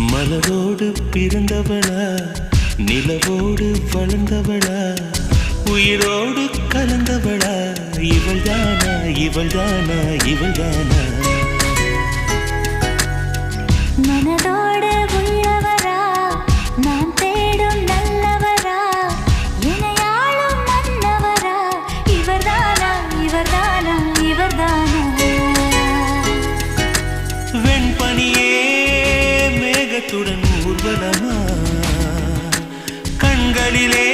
மலரோடு பிறந்தவளா, நிலவோடு வளர்ந்தவளா, உயிரோடு கலந்தவளா, இவள் தானா, இவள் தானா, இவள் தானா? மனதோடு உள்ளவரா, நான் தேடும் நல்லவரா, இணையாளும் மன்னவரா, இவர்தானா, இவர்தானா, இவர்தானா? வெண்பனியே மேகத்துடன் ஊர்வலமா, கண்களிலே